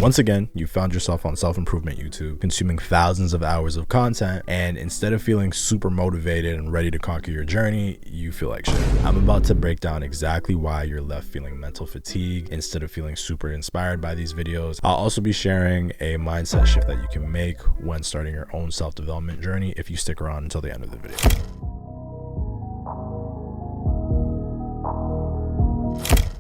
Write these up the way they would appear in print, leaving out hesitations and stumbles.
Once again, you found yourself on self-improvement YouTube, consuming thousands of hours of content, and instead of feeling super motivated and ready to conquer your journey, you feel like shit. I'm about to break down exactly why you're left feeling mental fatigue instead of feeling super inspired by these videos. I'll also be sharing a mindset shift that you can make when starting your own self-development journey if you stick around until the end of the video.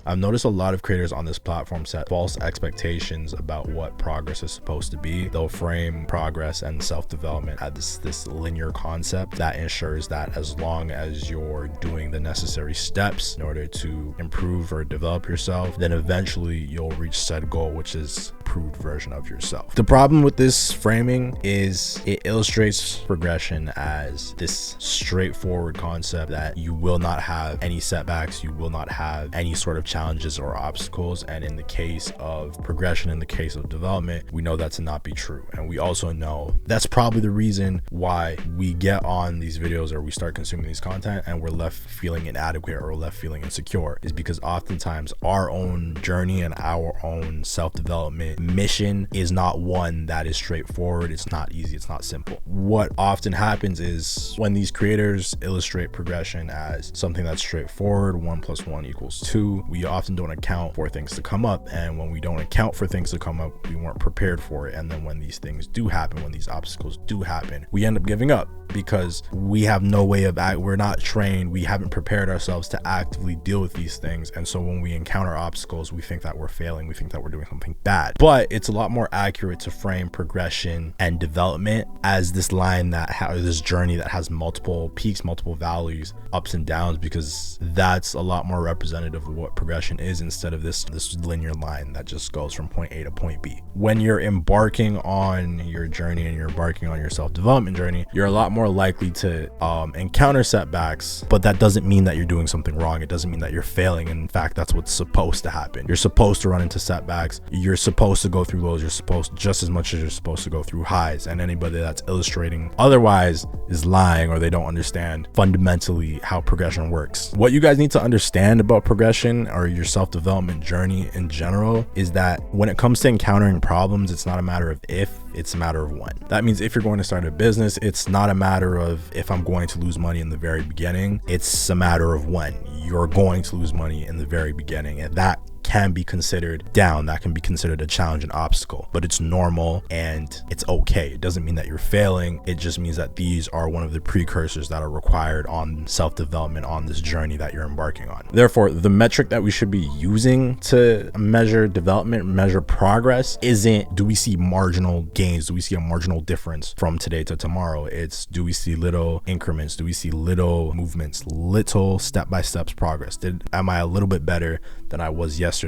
I've noticed a lot of creators on this platform set false expectations about what progress is supposed to be. They'll frame progress and self-development as this linear concept that ensures that as long as you're doing the necessary steps in order to improve or develop yourself, then eventually you'll reach said goal, which is improved version of yourself. The problem with this framing is it illustrates progression as this straightforward concept that you will not have any setbacks, you will not have any sort of challenges or obstacles. And in the case of progression, in the case of development, we know that to not be true. And we also know that's probably the reason why we get on these videos or we start consuming these content and we're left feeling inadequate or left feeling insecure, is because oftentimes our own journey and our own self-development mission is not one that is straightforward. It's not easy. It's not simple. What often happens is when these creators illustrate progression as something that's straightforward, 1 + 1 = 2, we often don't account for things to come up. And when we don't account for things to come up, we weren't prepared for it. And then when these things do happen, when these obstacles do happen, we end up giving up because we have no way of we're not trained. We haven't prepared ourselves to actively deal with these things. And so when we encounter obstacles, we think that we're failing. We think that we're doing something bad. But it's a lot more accurate to frame progression and development as this line that this journey that has multiple peaks, multiple valleys, ups and downs, because that's a lot more representative of what progression is instead of this linear line that just goes from point A to point B. When you're embarking on your journey and you're embarking on your self-development journey, you're a lot more likely to encounter setbacks, but that doesn't mean that you're doing something wrong. It doesn't mean that you're failing. In fact, that's what's supposed to happen. You're supposed to run into setbacks. You're supposed to go through lows. You're supposed just as much as you're supposed to go through highs. And anybody that's illustrating otherwise is lying, or they don't understand fundamentally how progression works. What you guys need to understand about progression or your self-development journey in general is that when it comes to encountering problems, it's not a matter of if, it's a matter of when. That means if you're going to start a business, it's not a matter of if I'm going to lose money in the very beginning. It's a matter of when you're going to lose money in the very beginning. And that can be considered down. That can be considered a challenge and obstacle, but it's normal and it's okay. It doesn't mean that you're failing. It just means that these are one of the precursors that are required on self-development on this journey that you're embarking on. Therefore, the metric that we should be using to measure development, measure progress, isn't do we see marginal gains? Do we see a marginal difference from today to tomorrow? It's do we see little increments? Do we see little movements, little step-by-step progress? Am I a little bit better than I was yesterday?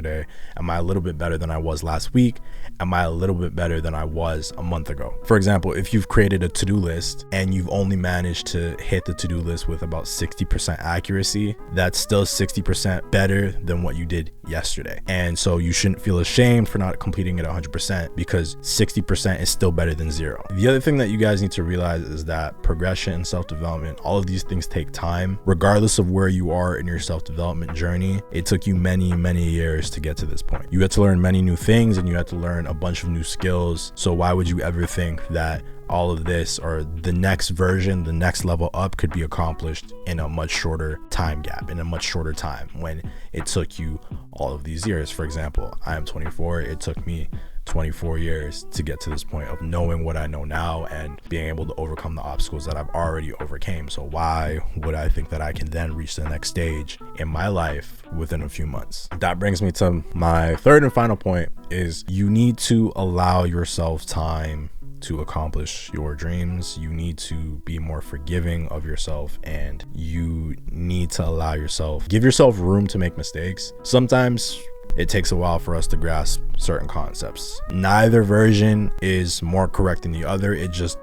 Am I a little bit better than I was last week? Am I a little bit better than I was a month ago? For example, if you've created a to-do list and you've only managed to hit the to-do list with about 60% accuracy, that's still 60% better than what you did yesterday. And so you shouldn't feel ashamed for not completing it 100% because 60% is still better than 0. The other thing that you guys need to realize is that progression and self-development, all of these things take time. Regardless of where you are in your self-development journey, it took you many years to get to this point. You had to learn many new things and you had to learn a bunch of new skills. So why would you ever think that all of this or the next version, the next level up could be accomplished in a much shorter time gap, in a much shorter time, when it took you all of these years? For example, I am 24. It took me 24 years to get to this point of knowing what I know now and being able to overcome the obstacles that I've already overcame. So why would I think that I can then reach the next stage in my life within a few months? That brings me to my third and final point, is you need to allow yourself time to accomplish your dreams. You need to be more forgiving of yourself, and you need to allow yourself, give yourself room to make mistakes. Sometimes it takes a while for us to grasp certain concepts. Neither version is more correct than the other.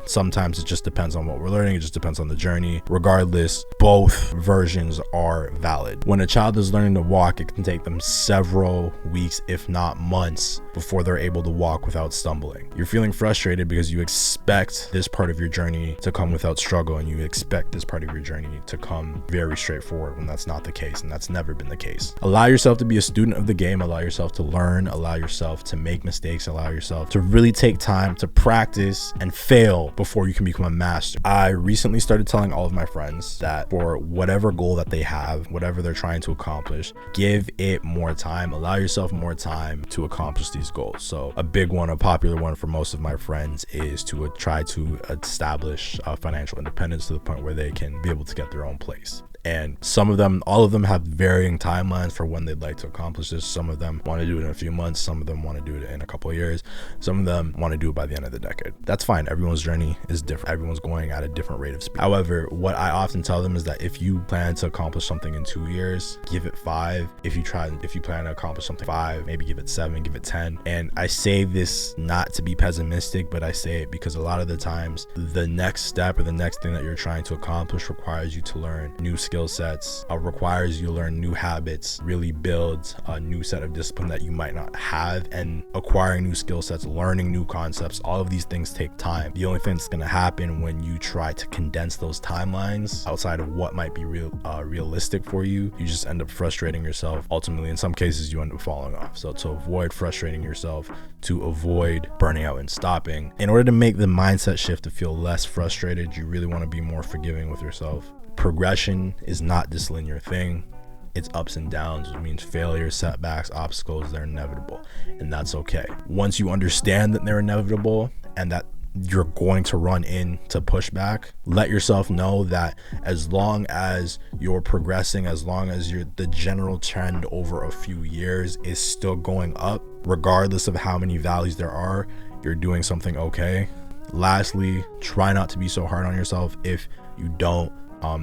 Sometimes it just depends on what we're learning. It just depends on the journey. Regardless, both versions are valid. When a child is learning to walk, it can take them several weeks, if not months, before they're able to walk without stumbling. You're feeling frustrated because you expect this part of your journey to come without struggle, and you expect this part of your journey to come very straightforward, when that's not the case, and that's never been the case. Allow yourself to be a student of the game game, allow yourself to learn, allow yourself to make mistakes, allow yourself to really take time to practice and fail before you can become a master. I recently started telling all of my friends that for whatever goal that they have, whatever they're trying to accomplish, give it more time, allow yourself more time to accomplish these goals. So a big one, a popular one for most of my friends is to try to establish financial independence to the point where they can be able to get their own place. And some of them, all of them have varying timelines for when they'd like to accomplish this. Some of them want to do it in a few months. Some of them want to do it in a couple of years. Some of them want to do it by the end of the decade. That's fine. Everyone's journey is different. Everyone's going at a different rate of speed. However, what I often tell them is that if you plan to accomplish something in 2 years, give it 5. If you plan to accomplish something 5, maybe give it 7, give it 10. And I say this not to be pessimistic, but I say it because a lot of the times the next step or the next thing that you're trying to accomplish requires you to learn new skill sets, requires you to learn new habits, really build a new set of discipline that you might not have. And acquiring new skill sets, learning new concepts, all of these things take time. The only thing that's going to happen when you try to condense those timelines outside of what might be realistic for you, you just end up frustrating yourself. Ultimately, in some cases, you end up falling off. So to avoid frustrating yourself, to avoid burning out and stopping, in order to make the mindset shift to feel less frustrated, you really want to be more forgiving with yourself. Progression is not this linear thing. It's ups and downs, which means failures, setbacks, obstacles, they're inevitable. And that's okay. Once you understand that they're inevitable and that you're going to run into pushback, let yourself know that as long as you're progressing, as long as the general trend over a few years is still going up, regardless of how many valleys there are, you're doing something okay. Lastly, try not to be so hard on yourself if you don't.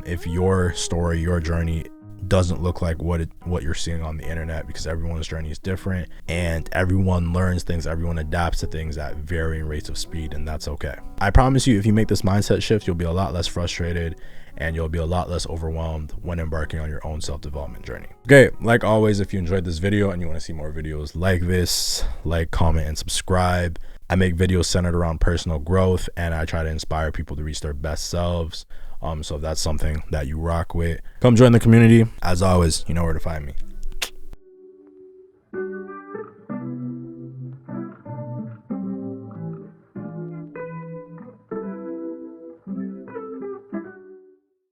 If your story, your journey doesn't look like what you're seeing on the internet, because everyone's journey is different and everyone learns things, everyone adapts to things at varying rates of speed, and that's okay. I promise you, if you make this mindset shift, you'll be a lot less frustrated and you'll be a lot less overwhelmed when embarking on your own self-development journey. Okay, like always, if you enjoyed this video and you want to see more videos like this, like, comment, and subscribe. I make videos centered around personal growth and I try to inspire people to reach their best selves. So if that's something that you rock with, come join the community. As always, you know where to find me.